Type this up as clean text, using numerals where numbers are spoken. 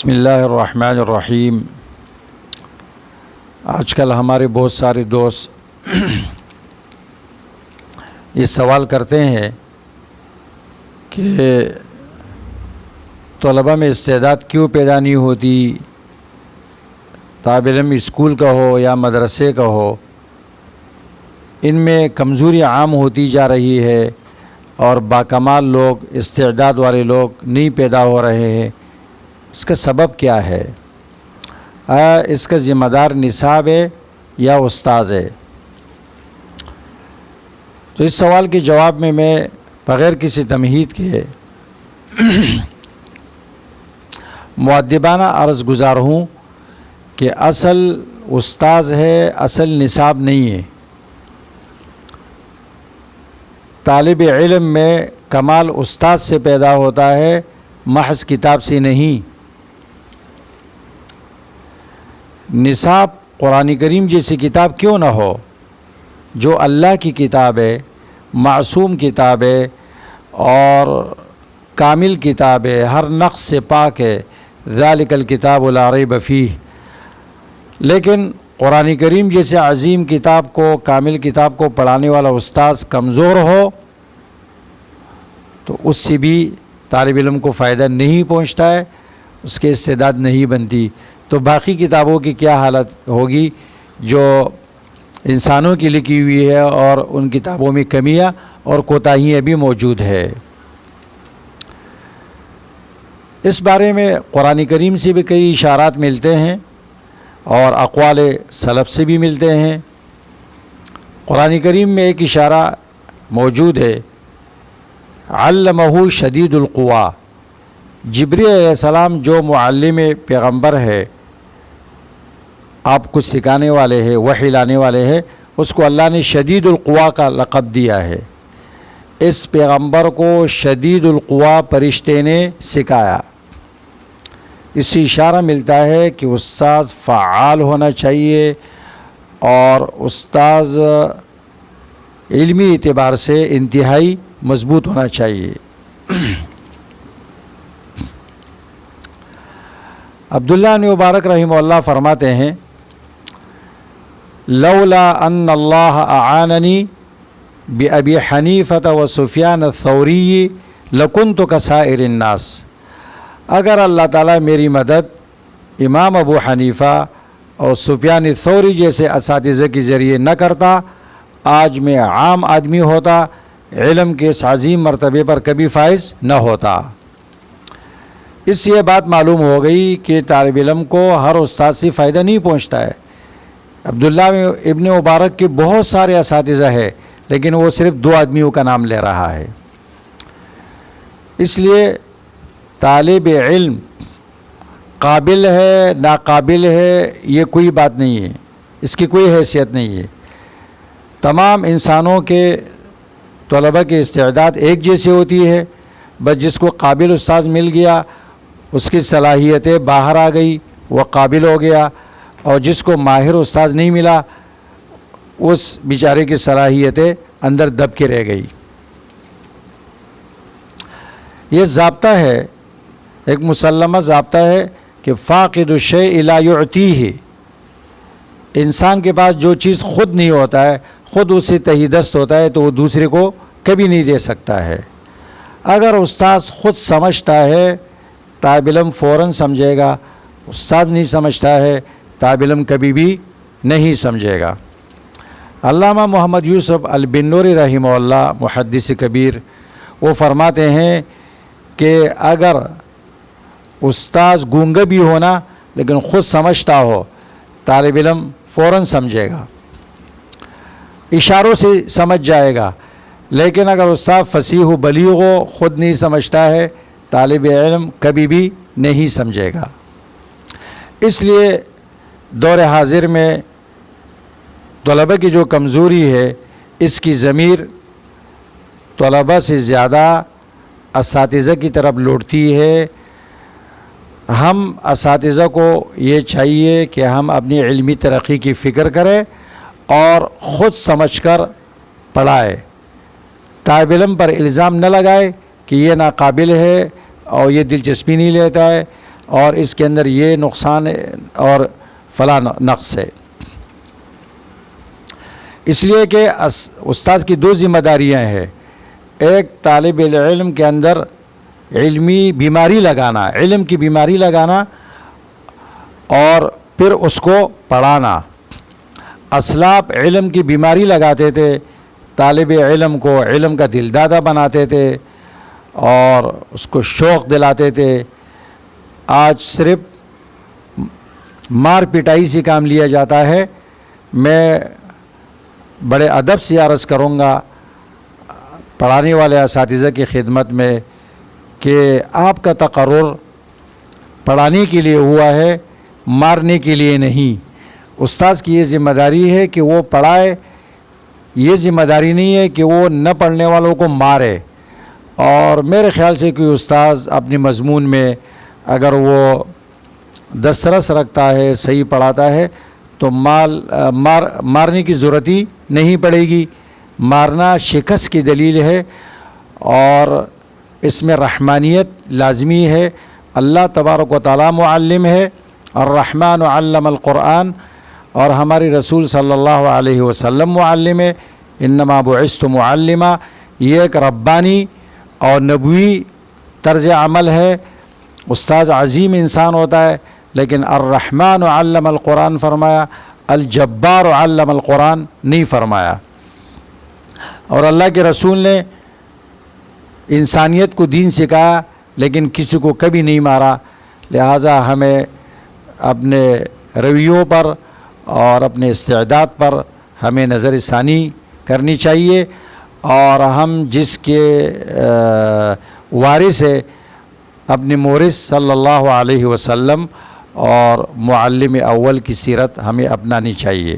بسم اللہ الرحمن الرحیم۔ آج کل ہمارے بہت سارے دوست یہ سوال کرتے ہیں کہ طلباء میں استعداد کیوں پیدا نہیں ہوتی، طالب علم اسکول کا ہو یا مدرسے کا ہو، ان میں کمزوری عام ہوتی جا رہی ہے اور باکمال لوگ، استعداد والے لوگ نہیں پیدا ہو رہے ہیں۔ اس کا سبب کیا ہے؟ اس کا ذمہ دار نصاب ہے یا استاذ ہے؟ تو اس سوال کے جواب میں بغیر کسی تمہید کے مؤدبانہ عرض گزار ہوں کہ اصل استاذ ہے، اصل نصاب نہیں ہے۔ طالب علم میں کمال استاذ سے پیدا ہوتا ہے، محض کتاب سے نہیں۔ نصاب قرآن کریم جیسی کتاب کیوں نہ ہو، جو اللہ کی کتاب ہے، معصوم کتاب ہے اور کامل کتاب ہے، ہر نقص سے پاک ہے، ذالک الکتاب لا ریب فیہ۔ لیکن قرآن کریم جیسے عظیم کتاب کو، کامل کتاب کو پڑھانے والا استاذ کمزور ہو تو اس سے بھی طالب علم کو فائدہ نہیں پہنچتا ہے، اس کے استعداد نہیں بنتی۔ تو باقی کتابوں کی کیا حالت ہوگی جو انسانوں کی لکھی ہوئی ہے، اور ان کتابوں میں کمیاں اور کوتاہیاں بھی موجود ہے۔ اس بارے میں قرآن کریم سے بھی کئی اشارات ملتے ہیں اور اقوال سلف سے بھی ملتے ہیں۔ قرآن کریم میں ایک اشارہ موجود ہے، علمہ شدید القوا۔ جبریل علیہ السلام جو معلم پیغمبر ہے، آپ کو سکھانے والے ہیں، وحی لانے والے ہیں، اس کو اللہ نے شدید القوا کا لقب دیا ہے۔ اس پیغمبر کو شدید القوا فرشتے نے سکھایا۔ اس سے اشارہ ملتا ہے کہ استاذ فعال ہونا چاہیے اور استاذ علمی اعتبار سے انتہائی مضبوط ہونا چاہیے۔ عبداللہ بن مبارک رحمہ اللہ فرماتے ہیں، لولا ان اللہ اعاننی بأبی حنیفۃ و سفیان الثوری لکنت کسائر الناس۔ اگر اللہ تعالیٰ میری مدد امام ابو حنیفہ اور سفیان الثوری جیسے اساتذہ کے ذریعے نہ کرتا، آج میں عام آدمی ہوتا، علم کے اس عظیم مرتبے پر کبھی فائز نہ ہوتا۔ اس سے یہ بات معلوم ہو گئی کہ طالب علم کو ہر استاد سے فائدہ نہیں پہنچتا ہے۔ عبداللہ ابن مبارک کے بہت سارے اساتذہ ہیں، لیکن وہ صرف 2 آدمیوں کا نام لے رہا ہے۔ اس لیے طالب علم قابل ہے، ناقابل ہے، یہ کوئی بات نہیں ہے، اس کی کوئی حیثیت نہیں ہے۔ تمام انسانوں کے طلباء کی استعداد ایک جیسی ہوتی ہے، بس جس کو قابل استاذ مل گیا، اس کی صلاحیتیں باہر آ گئی، وہ قابل ہو گیا، اور جس کو ماہر استاذ نہیں ملا، اس بیچارے کی صلاحیتیں اندر دب کے رہ گئی۔ یہ ضابطہ ہے، ایک مسلمہ ضابطہ ہے کہ فاقد الشیء لا یعطیہ۔ انسان کے پاس جو چیز خود نہیں ہوتا ہے، خود اس سے تہی دست ہوتا ہے، تو وہ دوسرے کو کبھی نہیں دے سکتا ہے۔ اگر استاذ خود سمجھتا ہے، طالب علم فوراً سمجھے گا، استاد نہیں سمجھتا ہے، طالب علم کبھی بھی نہیں سمجھے گا۔ علامہ محمد یوسف البنوری رحمہ اللہ، محدث کبیر، وہ فرماتے ہیں کہ اگر استاذ گونگا بھی ہونا لیکن خود سمجھتا ہو، طالب علم فوراً سمجھے گا، اشاروں سے سمجھ جائے گا۔ لیکن اگر استاد فصیح و بلیغ ہو، خود نہیں سمجھتا ہے، طالب علم کبھی بھی نہیں سمجھے گا۔ اس لیے دور حاضر میں طلباء کی جو کمزوری ہے، اس کی ضمیر طلباء سے زیادہ اساتذہ کی طرف لوٹتی ہے۔ ہم اساتذہ کو یہ چاہیے کہ ہم اپنی علمی ترقی کی فکر کریں اور خود سمجھ کر پڑھائے، طالب علم پر الزام نہ لگائے کہ یہ ناقابل ہے اور یہ دلچسپی نہیں لیتا ہے اور اس کے اندر یہ نقصان ہے اور فلاں نقص ہے۔ اس لیے کہ استاد کی دو ذمہ داریاں ہیں، ایک طالب علم کے اندر علمی بیماری لگانا، علم کی بیماری لگانا، اور پھر اس کو پڑھانا۔ اسلاف علم کی بیماری لگاتے تھے، طالب علم کو علم کا دلدادہ بناتے تھے اور اس کو شوق دلاتے تھے۔ آج صرف مار پٹائی سے کام لیا جاتا ہے۔ میں بڑے ادب سے عرض کروں گا پڑھانے والے اساتذہ کی خدمت میں کہ آپ کا تقرر پڑھانے کے لیے ہوا ہے، مارنے کے لیے نہیں۔ استاذ کی یہ ذمہ داری ہے کہ وہ پڑھائے، یہ ذمہ داری نہیں ہے کہ وہ نہ پڑھنے والوں کو مارے۔ اور میرے خیال سے کوئی استاذ اپنے مضمون میں اگر وہ دسترس رکھتا ہے، صحیح پڑھاتا ہے، تو مارنے کی ضرورت ہی نہیں پڑے گی۔ مارنا شکست کی دلیل ہے، اور اس میں رحمانیت لازمی ہے۔ اللہ تبارک و تعالیٰ معلم ہے، الرحمن علم القرآن، اور ہمارے رسول صلی اللہ علیہ وسلم معلم ہے، انما بعثت معلما۔ یہ ایک ربانی اور نبوی طرز عمل ہے۔ استاذ عظیم انسان ہوتا ہے، لیکن الرحمن علم القرآن فرمایا، الجبار علم القرآن نہیں فرمایا۔ اور اللہ کے رسول نے انسانیت کو دین سکھایا، لیکن کسی کو کبھی نہیں مارا۔ لہٰذا ہمیں اپنے رویوں پر اور اپنے استعداد پر ہمیں نظر ثانی کرنی چاہیے، اور ہم جس کے وارث ہے اپنے مورث صلی اللہ علیہ وسلم اور معلم اول کی سیرت ہمیں اپنانی چاہیے۔